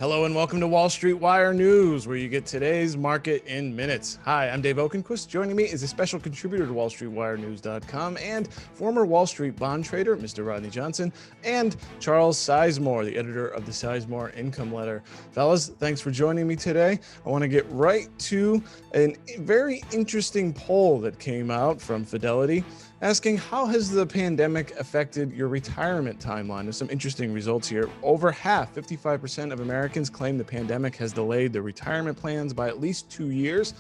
Hello and welcome to Wall Street Wire News, where you get today's market in minutes. Hi, I'm Dave Okenquist. Joining me is a special contributor to WallStreetWireNews.com and former Wall Street bond trader, Mr. Rodney Johnson, and Charles Sizemore, the editor of the Sizemore Income Letter. Fellas, thanks for joining me today. I want to get right to a very interesting poll that came out from Fidelity, asking how has the pandemic affected your retirement timeline? There's some interesting results here. Over half, 55% of Americans claim the pandemic has delayed their retirement plans by at least 2 years.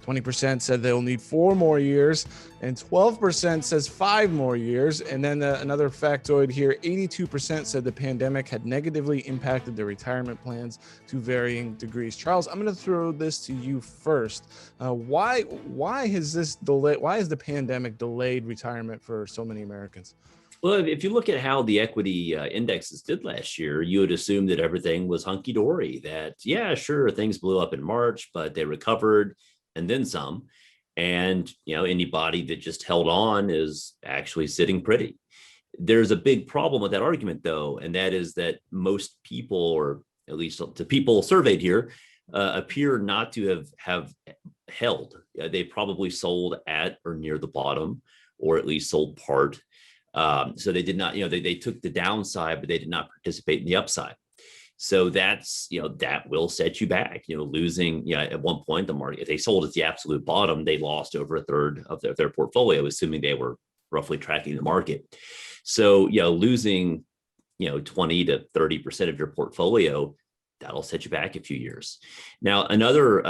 20% said they'll need 4 more years, and 12% says 5 more years. And then another factoid here, 82% said the pandemic had negatively impacted their retirement plans to varying degrees. Charles, I'm going to throw this to you first. Why has this delay? Why has the pandemic delayed retirement for so many Americans? Well, if you look at how the equity indexes did last year, you would assume that everything was hunky-dory, that, yeah, sure, things blew up in March, but they recovered and then some. And, anybody that just held on is actually sitting pretty. There's a big problem with that argument, though, and that is that most people, or at least the people surveyed here, appear not to have held. They probably sold at or near the bottom, or at least sold part. So they did not, they took the downside, but they did not participate in the upside. So that's, that will set you back, losing, at one point, the market, if they sold at the absolute bottom, they lost over a third of their portfolio, assuming they were roughly tracking the market. So, losing, 20 to 30% of your portfolio, that'll set you back a few years. Now, another,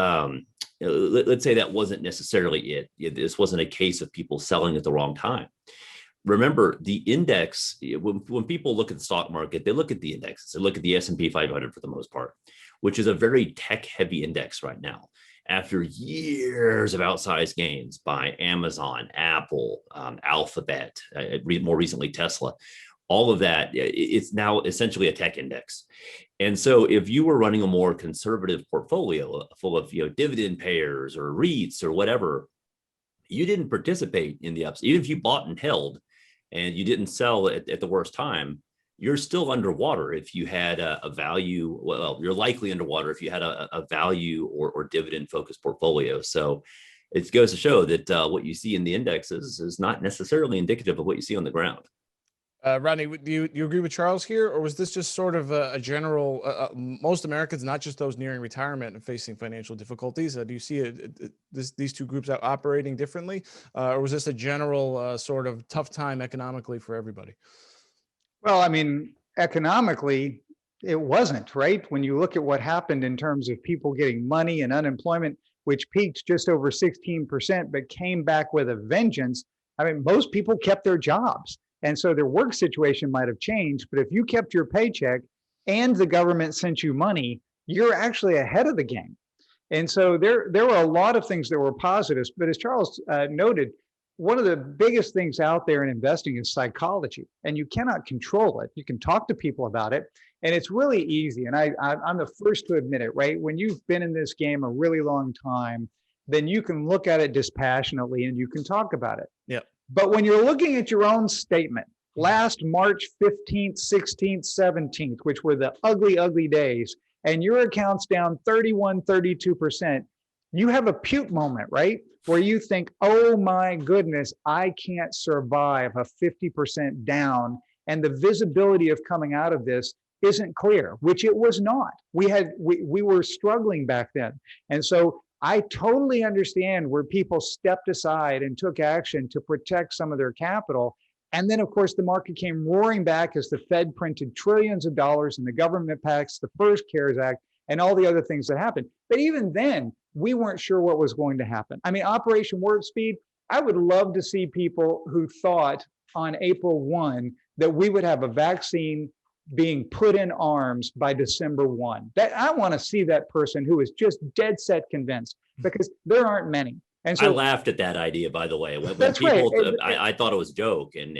let's say that wasn't necessarily it. This wasn't a case of people selling at the wrong time. Remember, the index, when people look at the stock market, they look at the indexes. They look at the S&P 500 for the most part, which is a very tech-heavy index right now. After years of outsized gains by Amazon, Apple, Alphabet, more recently Tesla, all of that, it's now essentially a tech index. And so if you were running a more conservative portfolio full of dividend payers or REITs or whatever, you didn't participate in the ups. Even if you bought and held, and you didn't sell at the worst time, you're still underwater if you had a value. Well, you're likely underwater if you had a value or dividend focused portfolio. So it goes to show that what you see in the indexes is not necessarily indicative of what you see on the ground. Rodney, do you agree with Charles here, or was this just sort of a general, most Americans, not just those nearing retirement and facing financial difficulties? Do you see these two groups out operating differently, or was this a general sort of tough time economically for everybody? Well, I mean, economically, it wasn't, right? When you look at what happened in terms of people getting money and unemployment, which peaked just over 16%, but came back with a vengeance. I mean, most people kept their jobs. And so their work situation might have changed, but if you kept your paycheck and the government sent you money, you're actually ahead of the game. And so there were a lot of things that were positives. But as Charles noted, one of the biggest things out there in investing is psychology, and you cannot control it. You can talk to people about it, and it's really easy. And I'm the first to admit it, right? When you've been in this game a really long time, then you can look at it dispassionately and you can talk about it. Yeah. But when you're looking at your own statement, last March 15th, 16th, 17th, which were the ugly, ugly days, and your account's down 31, 32%, you have a puke moment, right? Where you think, oh my goodness, I can't survive a 50% down. And the visibility of coming out of this isn't clear, which it was not. We were struggling back then. And so I totally understand where people stepped aside and took action to protect some of their capital. And then, of course, the market came roaring back as the Fed printed trillions of dollars and the government passed the first CARES Act and all the other things that happened. But even then, we weren't sure what was going to happen. I mean, Operation Warp Speed, I would love to see people who thought on April 1 that we would have a vaccine being put in arms by December 1. That I want to see that person who is just dead set convinced, because there aren't many. And so I laughed at that idea, by the way. When that's people, right. I thought it was a joke, and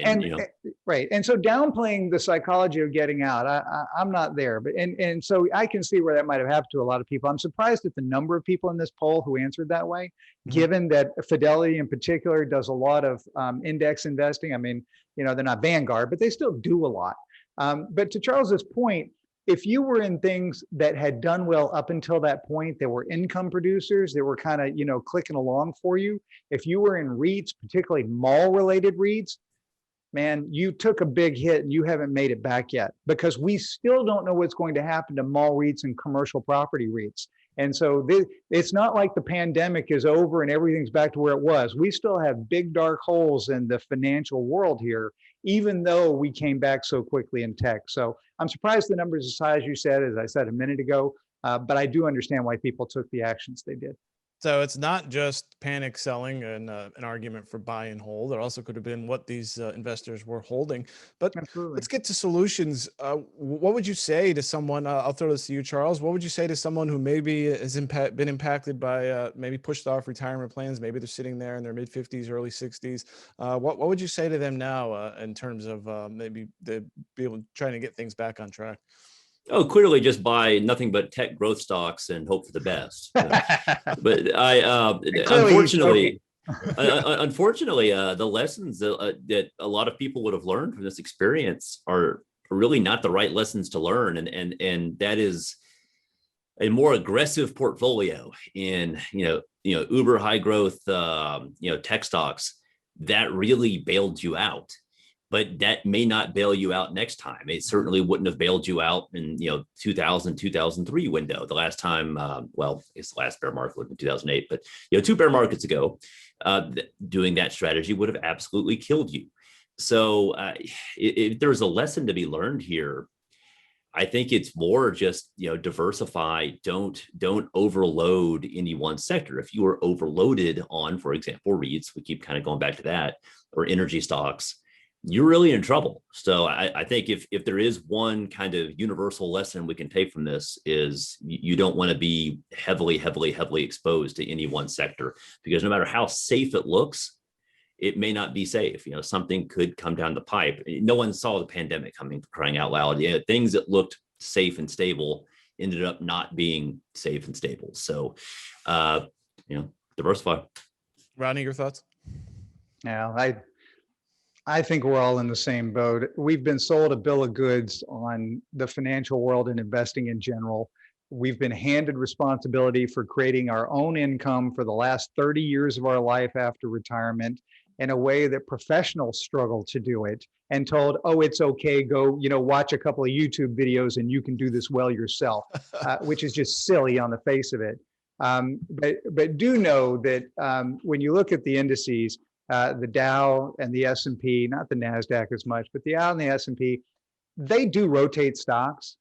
right. And so downplaying the psychology of getting out, I'm not there, but and so I can see where that might have happened to a lot of people. I'm surprised at the number of people in this poll who answered that way, given that Fidelity in particular does a lot of index investing. I mean, they're not Vanguard, but they still do a lot. But to Charles's point, if you were in things that had done well up until that point, that were income producers, that were kind of, clicking along for you, if you were in REITs, particularly mall related REITs, man, you took a big hit and you haven't made it back yet, because we still don't know what's going to happen to mall REITs and commercial property REITs. And so it's not like the pandemic is over and everything's back to where it was. We still have big dark holes in the financial world here, even though we came back so quickly in tech. So I'm surprised the numbers as high as you said, as I said a minute ago, but I do understand why people took the actions they did. So it's not just panic selling and an argument for buy and hold. There also could have been what these investors were holding. But Absolutely. let's get to solutions. What would you say to someone? I'll throw this to you, Charles. What would you say to someone who maybe has been impacted by maybe pushed off retirement plans? Maybe they're sitting there in their mid 50s, early 60s. What would you say to them now in terms of maybe they be able trying to get things back on track? Oh, clearly just buy nothing but tech growth stocks and hope for the best. But unfortunately, the lessons that a lot of people would have learned from this experience are really not the right lessons to learn. And that is a more aggressive portfolio in, uber high growth, tech stocks that really bailed you out. But that may not bail you out next time. It certainly wouldn't have bailed you out in 2000, 2003 window. The last time, it's the last bear market was in 2008, but 2 bear markets ago, doing that strategy would have absolutely killed you. So if there's a lesson to be learned here, I think it's more just diversify. Don't overload any one sector. If you are overloaded on, for example, REITs, we keep kind of going back to that, or energy stocks, you're really in trouble. So I think if there is one kind of universal lesson we can take from this, is you don't want to be heavily exposed to any one sector, because no matter how safe it looks, it may not be safe. Something could come down the pipe. No one saw the pandemic coming, for crying out loud. Things that looked safe and stable ended up not being safe and stable. So, diversify. Rodney, your thoughts? Yeah, I think we're all in the same boat. We've been sold a bill of goods on the financial world and investing in general. We've been handed responsibility for creating our own income for the last 30 years of our life after retirement, in a way that professionals struggle to do it, and told, oh, it's okay, go, watch a couple of YouTube videos and you can do this well yourself, which is just silly on the face of it. But do know that when you look at the indices, the Dow and the S&P, not the NASDAQ as much, but the Dow and the S&P, they do rotate stocks.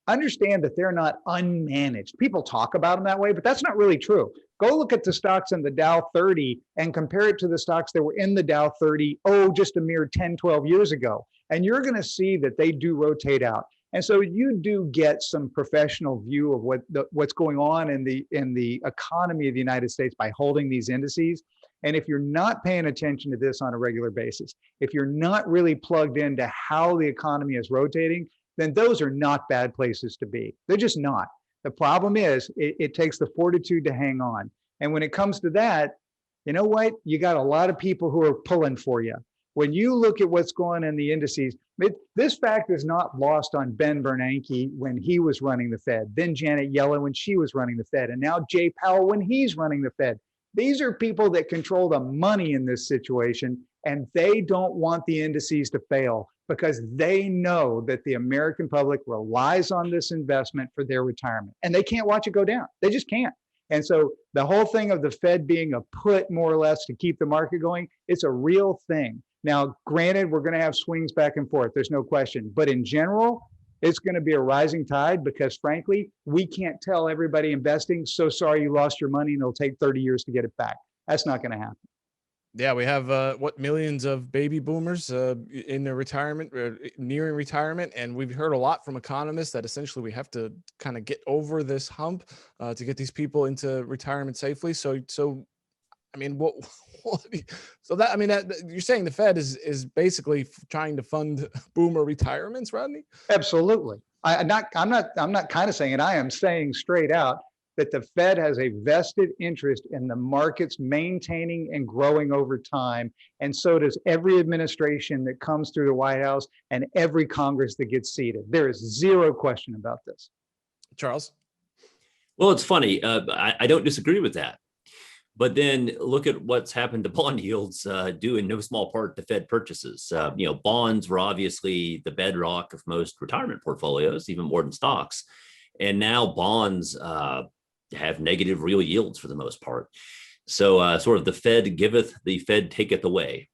Understand that they're not unmanaged. People talk about them that way, but that's not really true. Go look at the stocks in the Dow 30 and compare it to the stocks that were in the Dow 30, just a mere 10, 12 years ago. And you're going to see that they do rotate out. And so you do get some professional view of what's going on in the economy of the United States by holding these indices. And if you're not paying attention to this on a regular basis, if you're not really plugged into how the economy is rotating, then those are not bad places to be. They're just not. The problem is it takes the fortitude to hang on. And when it comes to that, you know what? You got a lot of people who are pulling for you. When you look at what's going on in the indices, this fact is not lost on Ben Bernanke when he was running the Fed, then Janet Yellen when she was running the Fed, and now Jay Powell when he's running the Fed. These are people that control the money in this situation, and they don't want the indices to fail, because they know that the American public relies on this investment for their retirement, and they can't watch it go down. They just can't. And so the whole thing of the Fed being a put, more or less, to keep the market going, it's a real thing. Now, granted, we're going to have swings back and forth. There's no question. But in general, it's going to be a rising tide, because frankly, we can't tell everybody investing, so sorry you lost your money and it'll take 30 years to get it back. That's not going to happen. Yeah, we have millions of baby boomers in their retirement, nearing retirement, and we've heard a lot from economists that essentially we have to kind of get over this hump to get these people into retirement safely. So I mean, that you're saying the Fed is basically trying to fund boomer retirements, Rodney? Absolutely. I'm not kind of saying it. I am saying straight out, that the Fed has a vested interest in the markets maintaining and growing over time. And so does every administration that comes through the White House and every Congress that gets seated. There is zero question about this. Charles? Well, it's funny. I don't disagree with that. But then look at what's happened to bond yields, due in no small part to Fed purchases. Bonds were obviously the bedrock of most retirement portfolios, even more than stocks. And now bonds have negative real yields for the most part. So sort of the Fed giveth, the Fed taketh away.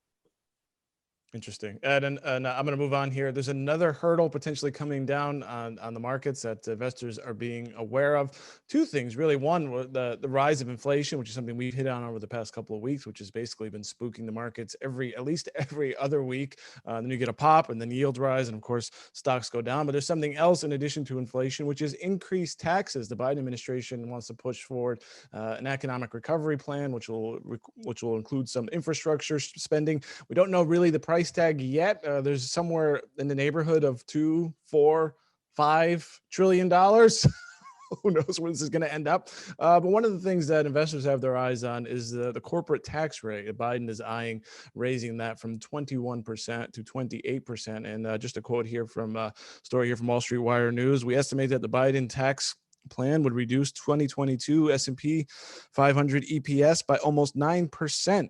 Interesting. And I'm going to move on here. There's another hurdle potentially coming down on the markets that investors are being aware of. Two things, really. One, the rise of inflation, which is something we've hit on over the past couple of weeks, which has basically been spooking the markets at least every other week. Then you get a pop and then yields rise. And of course, stocks go down. But there's something else in addition to inflation, which is increased taxes. The Biden administration wants to push forward an economic recovery plan, which will include some infrastructure spending. We don't know really the price tag yet. There's somewhere in the neighborhood of $2, $4, $5 trillion. Who knows where this is going to end up? But one of the things that investors have their eyes on is the corporate tax rate. Biden is eyeing raising that from 21% to 28%. And just a quote here from a story here from Wall Street Wire News. We estimate that the Biden tax plan would reduce 2022 S&P 500 EPS by almost 9%.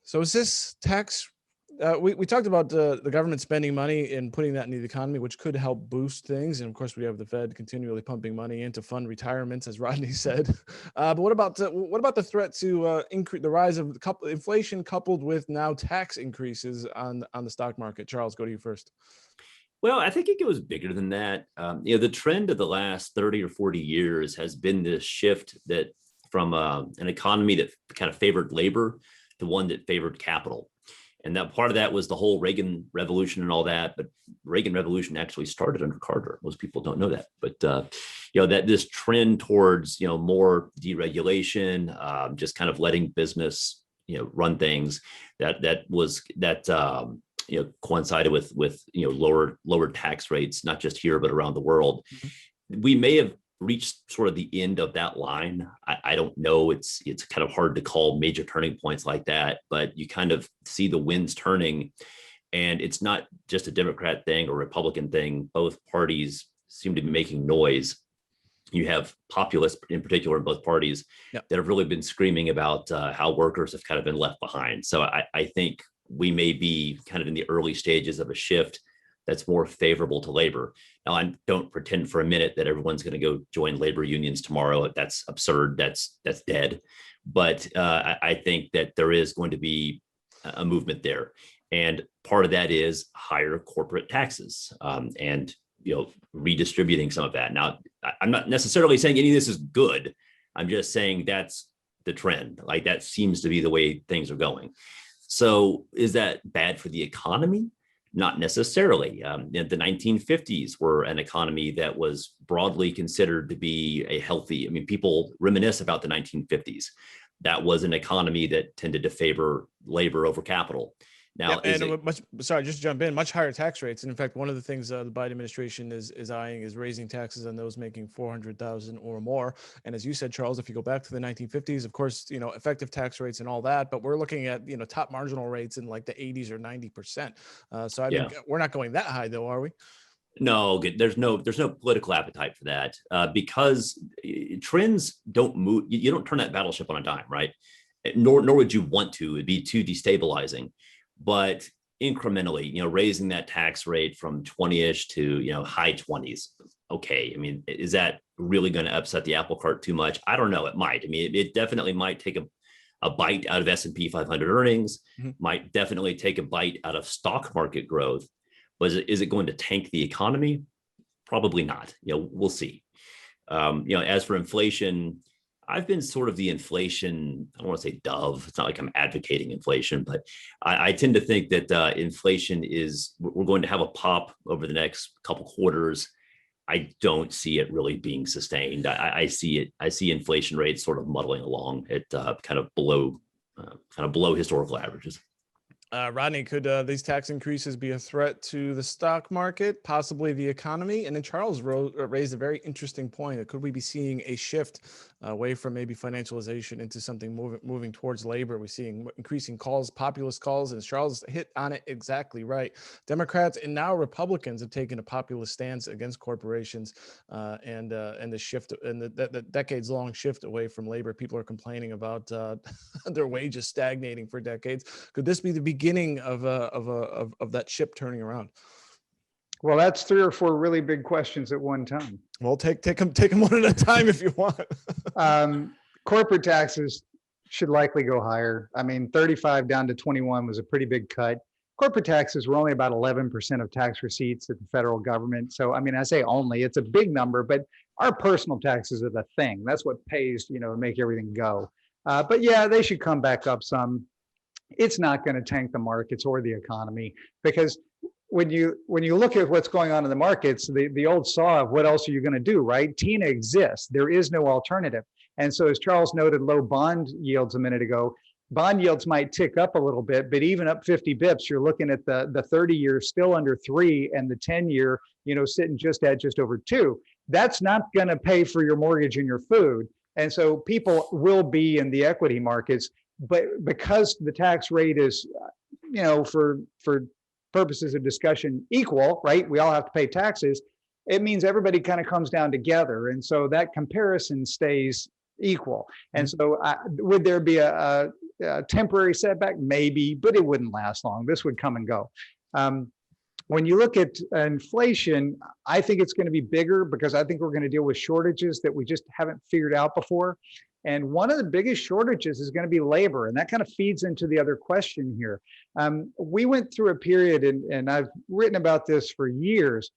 So is this tax? We talked about the government spending money and putting that into the economy, which could help boost things. And of course, we have the Fed continually pumping money in to fund retirements, as Rodney said. But what about the threat to increase the rise of inflation coupled with now tax increases on the stock market? Charles, go to you first. Well, I think it goes bigger than that. The trend of the last 30 or 40 years has been this shift that from an economy that kind of favored labor to one that favored capital. And that part of that was the whole Reagan Revolution and all that. But Reagan Revolution actually started under Carter. Most people don't know that. But that this trend towards more deregulation, just kind of letting business run things, that coincided with lower tax rates, not just here but around the world. Mm-hmm. We may have reached sort of the end of that line. I don't know. It's kind of hard to call major turning points like that, but you kind of see the winds turning, and it's not just a Democrat thing or Republican thing. Both parties seem to be making noise. You have populists in particular in both parties that have really been screaming about how workers have kind of been left behind. So I think we may be kind of in the early stages of a shift that's more favorable to labor. Now, I don't pretend for a minute that everyone's going to go join labor unions tomorrow. That's absurd. That's dead. But I think that there is going to be a movement there. And part of that is higher corporate taxes and redistributing some of that. Now, I'm not necessarily saying any of this is good. I'm just saying that's the trend. Like that seems to be the way things are going. So is that bad for the economy? Not necessarily. The 1950s were an economy that was broadly considered to be a healthy. I mean, people reminisce about the 1950s. That was an economy that tended to favor labor over capital. Now, just to jump in, much higher tax rates. And in fact, one of the things the Biden administration is eyeing is raising taxes on those making $400,000 or more. And as you said, Charles, if you go back to the 1950s, of course, effective tax rates and all that, but we're looking at, top marginal rates in like the 80s or 90%. So I think we're not going that high though, are we? No, there's no political appetite for that because trends don't move. You don't turn that battleship on a dime, right? Nor would you want to. It'd be too destabilizing. But incrementally, raising that tax rate from 20-ish to, high 20s. Okay. I mean, is that really going to upset the apple cart too much? I don't know. It might. I mean, it definitely might take a bite out of S&P 500 earnings, might definitely take a bite out of stock market growth. But is it going to tank the economy? Probably not. We'll see. As for inflation, I've been sort of the inflation, I don't want to say dove. It's not like I'm advocating inflation, but I tend to think that inflation we're going to have a pop over the next couple quarters. I don't see it really being sustained. I see inflation rates sort of muddling along at kind of below historical averages. Rodney, could these tax increases be a threat to the stock market, possibly the economy? And then Charles raised a very interesting point. Could we be seeing a shift away from maybe financialization into something moving towards labor? We're seeing increasing calls, populist calls, and Charles hit on it exactly right. Democrats and now Republicans have taken a populist stance against corporations and the shift and the decades-long shift away from labor. People are complaining about their wages stagnating for decades. Could this be the beginning of that ship turning around? Well, that's 3 or 4 really big questions at one time. Well, take them one at a time if you want. Corporate taxes should likely go higher. I mean, 35 down to 21 was a pretty big cut. Corporate taxes were only about 11% of tax receipts at the federal government. So, I mean, I say only, it's a big number, but our personal taxes are the thing. That's what pays, to make everything go. But yeah, they should come back up some. It's not going to tank the markets or the economy, because when you look at what's going on in the markets, the old saw of what else are you going to do, right? TINA exists. There is no alternative. And so, as Charles noted, low bond yields a minute ago, bond yields might tick up a little bit, but even up 50 bips, you're looking at the 30-year still under 3 and the 10-year, sitting just over 2. That's not going to pay for your mortgage and your food. And so people will be in the equity markets, but because the tax rate is, for purposes of discussion equal, right? We all have to pay taxes. It means everybody kind of comes down together. And so that comparison stays equal. And so would there be a temporary setback? Maybe, but it wouldn't last long. This would come and go. When you look at inflation, I think it's going to be bigger because I think we're going to deal with shortages that we just haven't figured out before. And one of the biggest shortages is going to be labor. And that kind of feeds into the other question here. We went through a period, and I've written about this for years.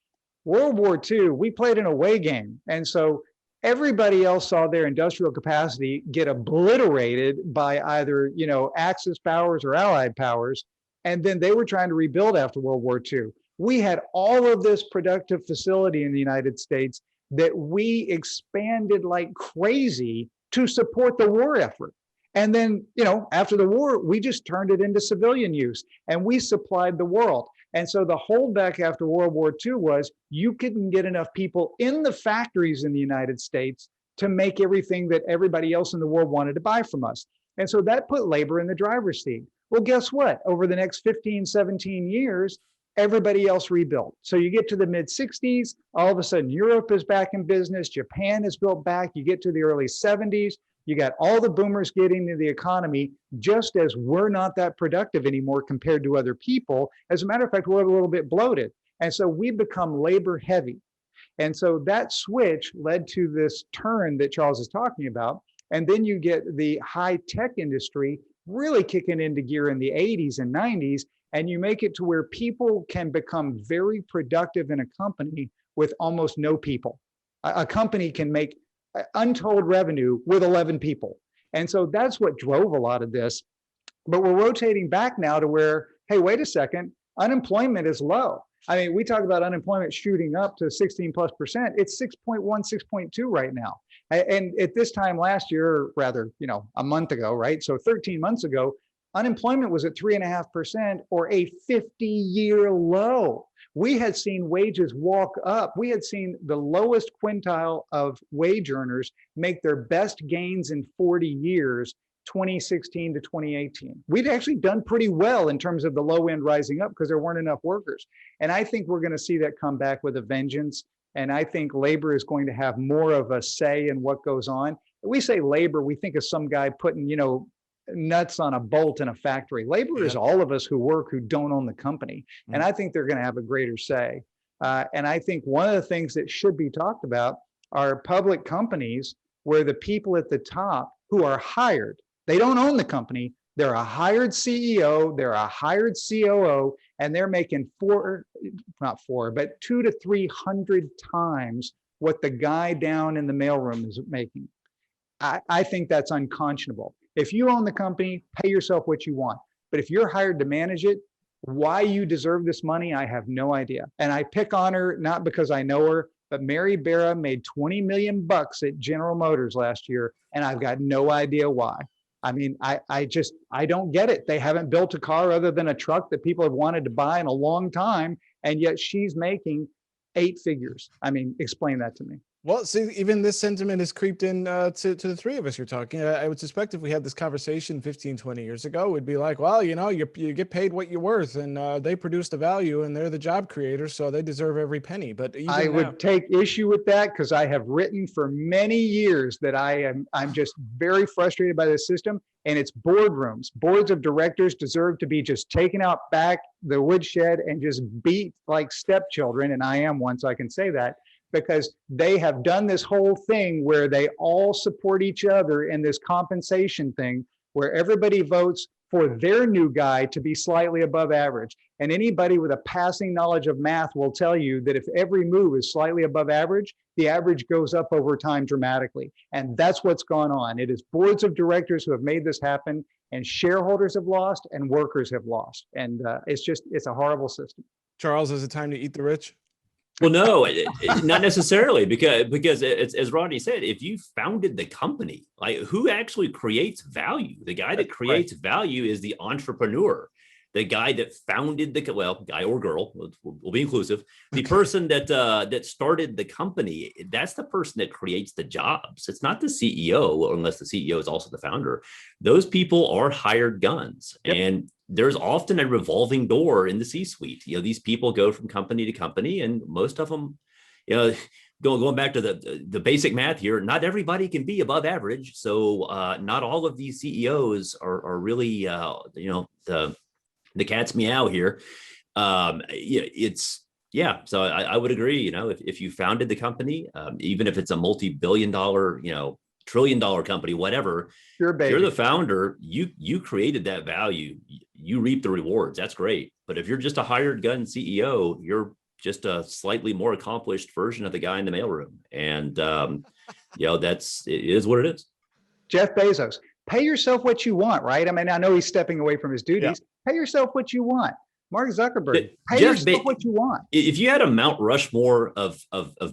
World War II, we played an away game. And so everybody else saw their industrial capacity get obliterated by either, Axis powers or Allied powers. And then they were trying to rebuild after World War II. We had all of this productive facility in the United States that we expanded like crazy to support the war effort. And then, after the war, we just turned it into civilian use and we supplied the world. And so the holdback after World War II was you couldn't get enough people in the factories in the United States to make everything that everybody else in the world wanted to buy from us. And so that put labor in the driver's seat. Well, guess what? Over the next 15, 17 years, everybody else rebuilt. So you get to the mid 60s, all of a sudden Europe is back in business, Japan is built back, you get to the early 70s, you got all the boomers getting into the economy, just as we're not that productive anymore compared to other people. As a matter of fact, we're a little bit bloated. And so we become labor heavy. And so that switch led to this turn that Charles is talking about. And then you get the high tech industry really kicking into gear in the 80s and 90s. And you make it to where people can become very productive in a company with almost no people. A company can make untold revenue with 11 people. And so that's what drove a lot of this. But we're rotating back now to where, hey, wait a second, unemployment is low. I mean, we talk about unemployment shooting up to 16+%. It's 6.1, 6.2 right now. And at this time last year, rather, a month ago, right? So 13 months ago, unemployment was at 3.5% or a 50-year low. We had seen wages walk up. We had seen the lowest quintile of wage earners make their best gains in 40 years, 2016 to 2018. We'd actually done pretty well in terms of the low end rising up because there weren't enough workers. And I think we're going to see that come back with a vengeance. And I think labor is going to have more of a say in what goes on. We say labor, we think of some guy putting, nuts on a bolt in a factory. Labor is all of us who work, who don't own the company. And I think they're going to have a greater say. And I think one of the things that should be talked about are public companies where the people at the top who are hired, they don't own the company. They're a hired CEO, they're a hired COO, and they're making 200 to 300 times what the guy down in the mailroom is making. I think that's unconscionable. If you own the company, pay yourself what you want. But if you're hired to manage it, why you deserve this money, I have no idea. And I pick on her, not because I know her, but Mary Barra made $20 million at General Motors last year, and I've got no idea why. I mean, I don't get it. They haven't built a car other than a truck that people have wanted to buy in a long time, and yet she's making 8 figures. I mean, explain that to me. Well, see, even this sentiment has creeped in to the three of us you're talking. I would suspect if we had this conversation 15, 20 years ago, we'd be like, well, you know, you get paid what you're worth, and they produce the value, and they're the job creators, so they deserve every penny. But even I would take issue with that, because I have written for many years that I'm just very frustrated by this system, and it's boardrooms. Boards of directors deserve to be just taken out back the woodshed and just beat like stepchildren, and I am one, so I can say that, because they have done this whole thing where they all support each other in this compensation thing, where everybody votes for their new guy to be slightly above average. And anybody with a passing knowledge of math will tell you that if every move is slightly above average, the average goes up over time dramatically. And that's what's gone on. It is boards of directors who have made this happen, and shareholders have lost and workers have lost. And it's a horrible system. Charles, is it time to eat the rich? Well, no, not necessarily, because it's, as Rodney said, if you founded the company, like, who actually creates value? The guy that creates value is the entrepreneur. The guy that founded the, guy or girl, we'll be inclusive. The person that started the company, that's the person that creates the jobs. It's not the CEO, unless the CEO is also the founder. Those people are hired guns, and there's often a revolving door in the C-suite. You know, these people go from company to company, and most of them, you know, going back to the basic math here, not everybody can be above average. So not all of these CEOs are really, you know, the cat's meow here. So I would agree, you know, if you founded the company, even if it's a multi-billion-dollar, you know, trillion-dollar company, whatever, you're the founder, you created that value, you reap the rewards. That's great. But if you're just a hired gun CEO, you're just a slightly more accomplished version of the guy in the mailroom. And, you know, it is what it is. Jeff Bezos, pay yourself what you want, right? I mean, I know he's stepping away from his duties. Yeah. Pay yourself what you want. Mark Zuckerberg, pay yourself what you want. If you had a Mount Rushmore of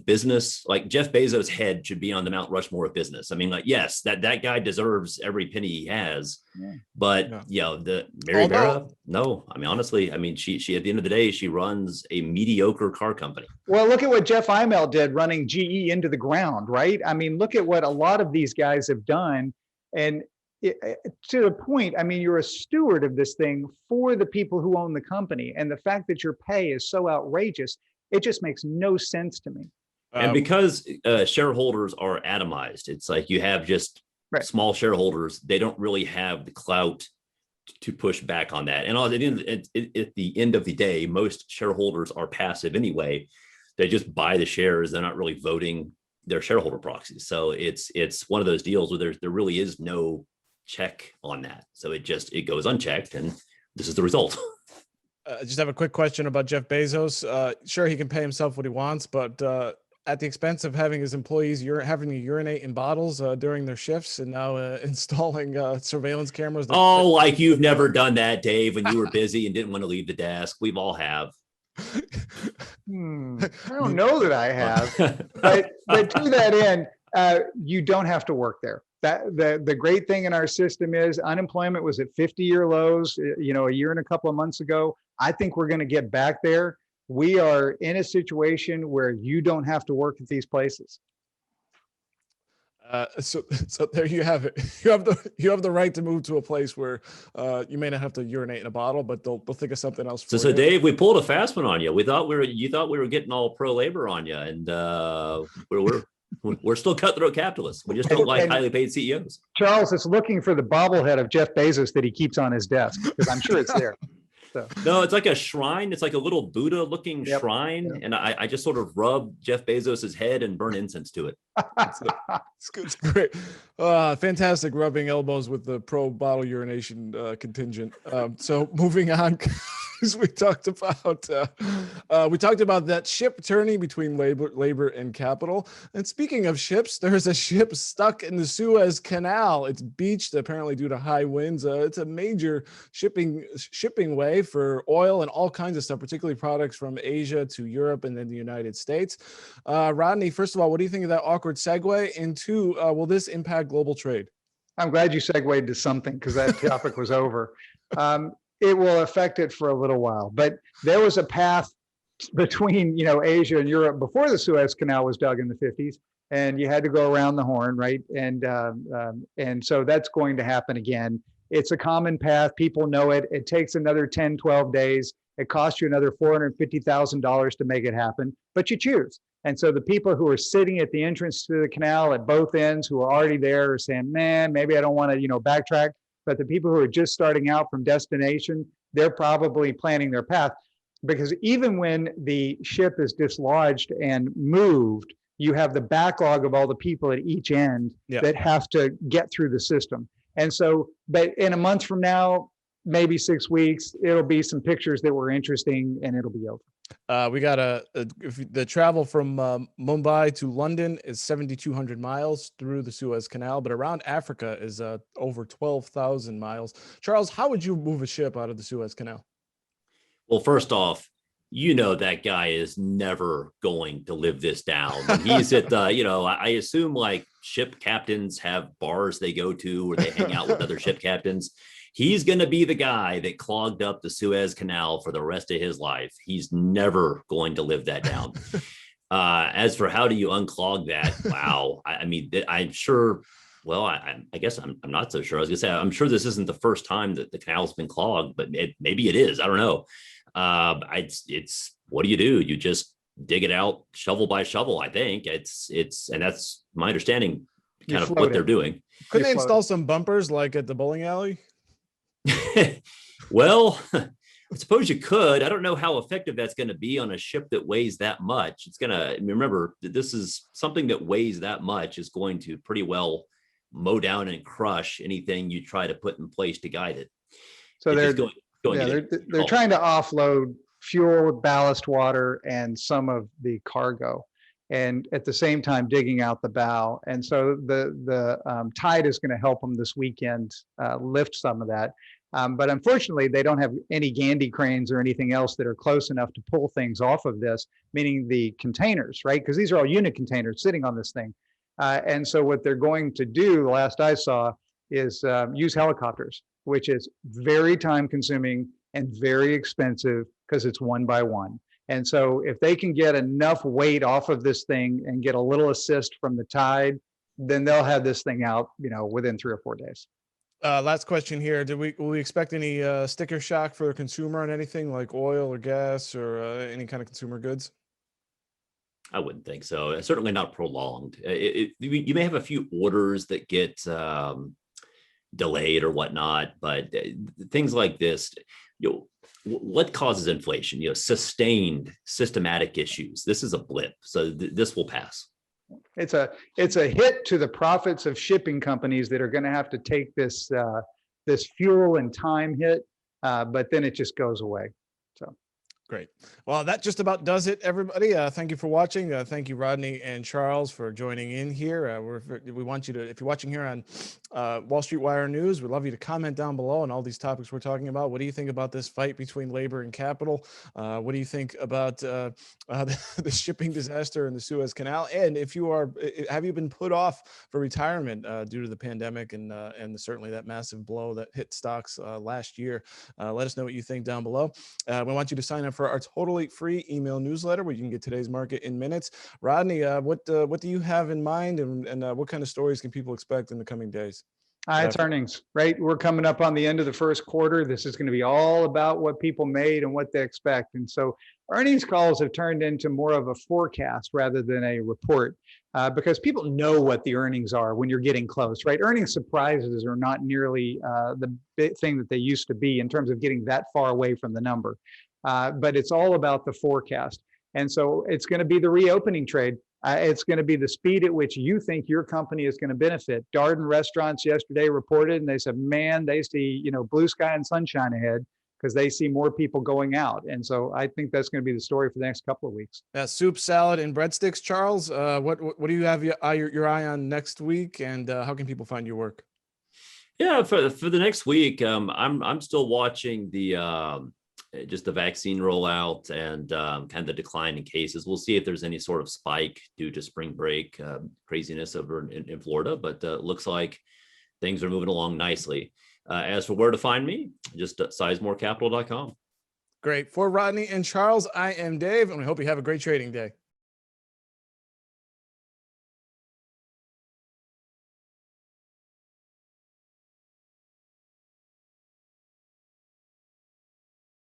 business, like, Jeff Bezos' head should be on the Mount Rushmore of business. I mean, like, yes, that guy deserves every penny he has. Yeah. But you know, the Mary Barra, no. I mean, honestly, I mean, she at the end of the day, she runs a mediocre car company. Well, look at what Jeff Immelt did, running GE into the ground, right? I mean, look at what a lot of these guys have done. And to the point, I mean, you're a steward of this thing for the people who own the company. And the fact that your pay is so outrageous, it just makes no sense to me. And because shareholders are atomized, it's like you have just small shareholders. They don't really have the clout to push back on that. And at the end of the day, most shareholders are passive anyway. They just buy the shares. They're not really voting their shareholder proxies. So it's one of those deals where there really is no check on that. So it goes unchecked, and this is the result. I just have a quick question about Jeff Bezos. Sure, he can pay himself what he wants, but at the expense of having his employees having to urinate in bottles during their shifts, and now installing surveillance cameras. Oh, like you've never done that, Dave, when you were busy and didn't want to leave the desk. We've all have. I don't know that I have, but to that end, you don't have to work there. The great thing in our system is unemployment was at 50-year lows, you know, a year and a couple of months ago. I think we're going to get back there. We are in a situation where you don't have to work at these places. So there you have it. You have the right to move to a place where you may not have to urinate in a bottle, but they'll think of something else. So Dave, we pulled a fast one on you. You thought we were getting all pro labor on you, and we're still cutthroat capitalists. We just don't like highly paid CEOs. Charles is looking for the bobblehead of Jeff Bezos that he keeps on his desk, because I'm sure it's there. So. No, it's like a shrine. It's like a little Buddha-looking shrine, and I just sort of rub Jeff Bezos's head and burn incense to it. It's great. Fantastic rubbing elbows with the pro bottle urination contingent. So moving on. We talked about that ship turning between labor and capital. And speaking of ships, there's a ship stuck in the Suez Canal. It's beached apparently due to high winds. It's a major shipping way for oil and all kinds of stuff, particularly products from Asia to Europe and then the United States. Rodney, first of all, what do you think of that awkward segue? And two, will this impact global trade? I'm glad you segued to something because that topic was over. It will affect it for a little while, but there was a path between, Asia and Europe before the Suez Canal was dug in the 50s, and you had to go around the Horn, right? And so that's going to happen again. It's a common path. People know it. It takes another 10, 12 days. It costs you another $450,000 to make it happen, but you choose. And so the people who are sitting at the entrance to the canal at both ends, who are already there, are saying, man, maybe I don't want to, backtrack. But the people who are just starting out from destination, they're probably planning their path, because even when the ship is dislodged and moved, you have the backlog of all the people at each end that have to get through the system. And so, but in a month from now, maybe 6 weeks, it'll be some pictures that were interesting and it'll be over. We got the travel from Mumbai to London is 7,200 miles through the Suez Canal, but around Africa is over 12,000 miles. Charles, how would you move a ship out of the Suez Canal? Well, first off, that guy is never going to live this down. When he's at I assume like ship captains have bars they go to where they hang out with other ship captains. He's going to be the guy that clogged up the Suez Canal for the rest of his life. He's never going to live that down. As for how do you unclog that? Wow. I mean, I'm sure. Well, I guess I'm not so sure. I was going to say, I'm sure this isn't the first time that the canal's been clogged, but maybe it is. I don't know. It's what do? You just dig it out shovel by shovel. I think and that's my understanding kind of what they're doing. Couldn't they install some bumpers like at the bowling alley? Well, I suppose you could. I don't know how effective that's going to be on a ship that weighs that much. It's going to, remember, this is something that weighs that much is going to pretty well mow down and crush anything you try to put in place to guide it. So they're trying to offload fuel, ballast water, and some of the cargo, and at the same time digging out the bow. And so the tide is going to help them this weekend lift some of that. But unfortunately, they don't have any Gandy cranes or anything else that are close enough to pull things off of this, meaning the containers, right? Because these are all unit containers sitting on this thing. And so what they're going to do, the last I saw, is use helicopters, which is very time consuming and very expensive because it's one by one. And so if they can get enough weight off of this thing and get a little assist from the tide, then they'll have this thing out, within 3 or 4 days. Last question here. Will we expect any sticker shock for the consumer on anything like oil or gas or any kind of consumer goods? I wouldn't think so. Certainly not prolonged. You may have a few orders that get delayed or whatnot, but things like this, what causes inflation? Sustained systematic issues. This is a blip, so this will pass. It's a hit to the profits of shipping companies that are going to have to take this fuel and time hit, but then it just goes away. So. Great. Well, that just about does it, everybody. Thank you for watching. Thank you, Rodney and Charles, for joining in here. We want you to, if you're watching here on Wall Street Wire News, we'd love you to comment down below on all these topics we're talking about. What do you think about this fight between labor and capital? What do you think about the shipping disaster in the Suez Canal? And have you been put off for retirement due to the pandemic and certainly that massive blow that hit stocks last year? Let us know what you think down below. We want you to sign up for our totally free email newsletter where you can get today's market in minutes. Rodney, what do you have in mind, and what kind of stories can people expect in the coming days? It's earnings, right? We're coming up on the end of the first quarter. This is going to be all about what people made and what they expect. And so earnings calls have turned into more of a forecast rather than a report, because people know what the earnings are when you're getting close, right? Earnings surprises are not nearly the big thing that they used to be in terms of getting that far away from the number. But it's all about the forecast. And so it's going to be the reopening trade. It's going to be the speed at which you think your company is going to benefit. Darden Restaurants yesterday reported, and they said, man, they see, blue sky and sunshine ahead because they see more people going out. And so I think that's going to be the story for the next couple of weeks. Soup, salad, and breadsticks. Charles, what do you have your eye on next week, and how can people find your work? Yeah, for the next week, I'm still watching just the vaccine rollout and kind of the decline in cases. We'll see if there's any sort of spike due to spring break craziness over in Florida, but looks like things are moving along nicely. As for where to find me, just sizemorecapital.com. Great. For Rodney and Charles, I am Dave, and we hope you have a great trading day.